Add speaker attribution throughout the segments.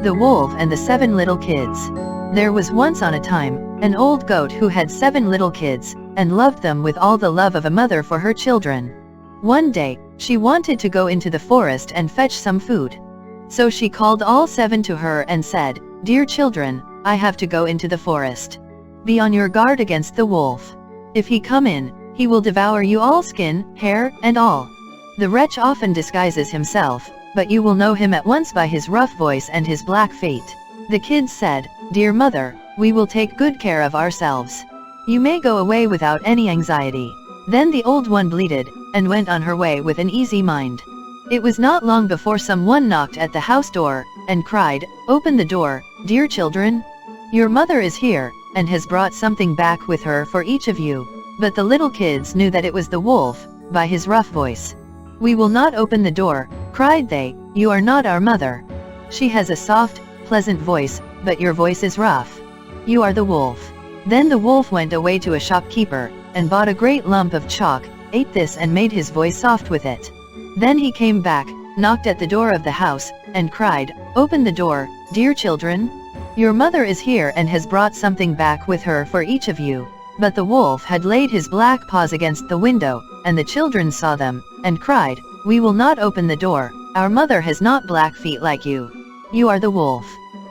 Speaker 1: The Wolf and the 7 Little Kids. There was once on a time, an old goat who had 7 little kids, and loved them with all the love of a mother for her children. One day, she wanted to go into the forest and fetch some food. So she called all 7 to her and said, "Dear children, I have to go into the forest. Be on your guard against the wolf. If he come in, he will devour you all, skin, hair, and all. The wretch often disguises himself, but you will know him at once by his rough voice and his black fate." The kids said, "Dear mother, we will take good care of ourselves. You may go away without any anxiety." Then the old one bleated, and went on her way with an easy mind. It was not long before someone knocked at the house door, and cried, "Open the door, dear children. Your mother is here, and has brought something back with her for each of you." But the little kids knew that it was the wolf, by his rough voice. "We will not open the door," cried they, "you are not our mother. She has a soft, pleasant voice, but your voice is rough. You are the wolf." Then the wolf went away to a shopkeeper, and bought a great lump of chalk, ate this and made his voice soft with it. Then he came back, knocked at the door of the house, and cried, "Open the door, dear children. Your mother is here and has brought something back with her for each of you." But the wolf had laid his black paws against the window, and the children saw them, and cried, "We will not open the door, our mother has not black feet like you. You are the wolf."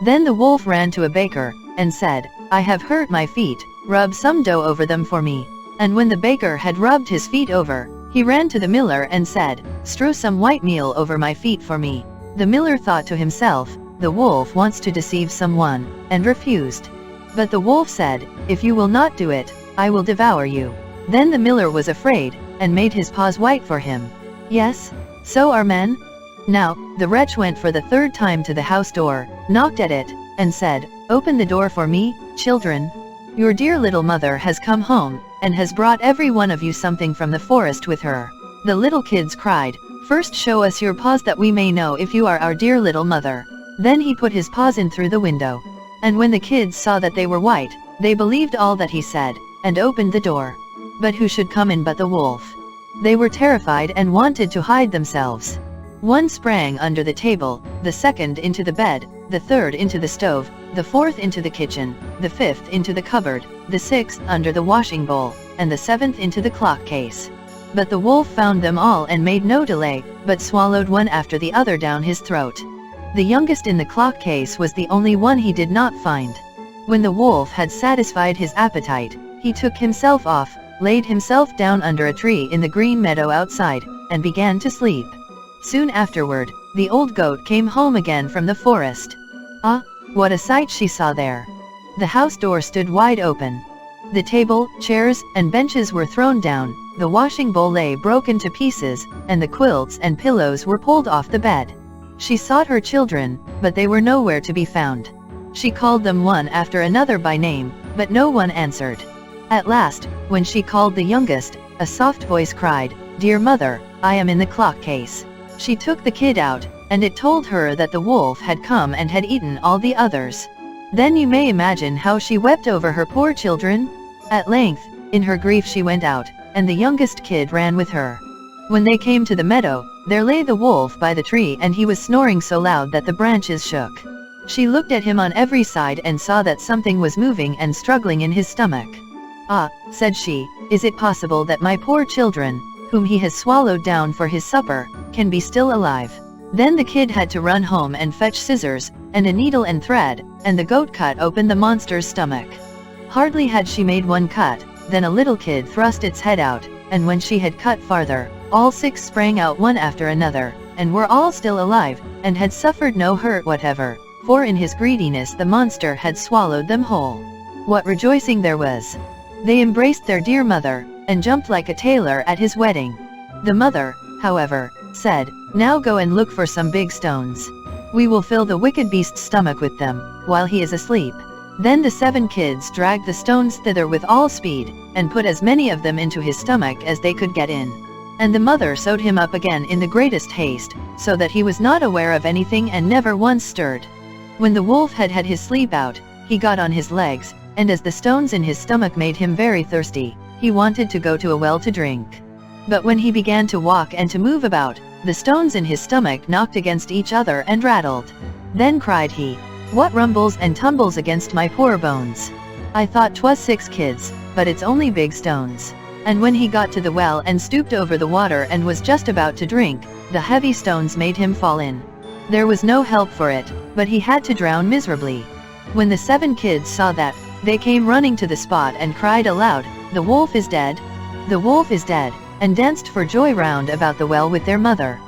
Speaker 1: Then the wolf ran to a baker, and said, "I have hurt my feet, rub some dough over them for me." And when the baker had rubbed his feet over, he ran to the miller and said, "Strew some white meal over my feet for me." The miller thought to himself, "The wolf wants to deceive someone," and refused. But the wolf said, "If you will not do it, I will devour you." Then the miller was afraid, and made his paws white for him. Yes, so are men. Now, the wretch went for the 3rd time to the house door, knocked at it, and said, "Open the door for me, children. Your dear little mother has come home, and has brought every one of you something from the forest with her." The little kids cried, "First show us your paws that we may know if you are our dear little mother." Then he put his paws in through the window. And when the kids saw that they were white, they believed all that he said, and opened the door. But who should come in but the wolf? They were terrified and wanted to hide themselves. One sprang under the table, the 2nd into the bed, the 3rd into the stove, the 4th into the kitchen, the 5th into the cupboard, the 6th under the washing bowl, and the 7th into the clock case. But the wolf found them all and made no delay, but swallowed one after the other down his throat. The youngest in the clock case was the only one he did not find. When the wolf had satisfied his appetite, he took himself off, laid himself down under a tree in the green meadow outside, and began to sleep. Soon afterward, the old goat came home again from the forest. Ah, what a sight she saw there! The house door stood wide open. The table, chairs, and benches were thrown down, the washing bowl lay broken to pieces, and the quilts and pillows were pulled off the bed. She sought her children, but they were nowhere to be found. She called them one after another by name, but no one answered. At last, when she called the youngest, a soft voice cried, "Dear mother, I am in the clock case." She took the kid out, and it told her that the wolf had come and had eaten all the others. Then you may imagine how she wept over her poor children. At length, in her grief she went out, and the youngest kid ran with her. When they came to the meadow, there lay the wolf by the tree, and he was snoring so loud that the branches shook. She looked at him on every side and saw that something was moving and struggling in his stomach. "Ah," said she, "is it possible that my poor children, whom he has swallowed down for his supper, can be still alive?" Then the kid had to run home and fetch scissors, and a needle and thread, and the goat cut open the monster's stomach. Hardly had she made one cut, then a little kid thrust its head out, and when she had cut farther, all 6 sprang out one after another, and were all still alive, and had suffered no hurt whatever, for in his greediness the monster had swallowed them whole. What rejoicing there was! They embraced their dear mother, and jumped like a tailor at his wedding. The mother, however, said, "Now go and look for some big stones. We will fill the wicked beast's stomach with them, while he is asleep." Then the 7 kids dragged the stones thither with all speed, and put as many of them into his stomach as they could get in. And the mother sewed him up again in the greatest haste, so that he was not aware of anything and never once stirred. When the wolf had had his sleep out, he got on his legs, and as the stones in his stomach made him very thirsty, he wanted to go to a well to drink. But when he began to walk and to move about, the stones in his stomach knocked against each other and rattled. Then cried he, "What rumbles and tumbles against my poor bones? I thought 'twas 6 kids, but it's only big stones." And when he got to the well and stooped over the water and was just about to drink, the heavy stones made him fall in. There was no help for it, but he had to drown miserably. When the 7 kids saw that, they came running to the spot and cried aloud, "The wolf is dead! The wolf is dead!" and danced for joy round about the well with their mother.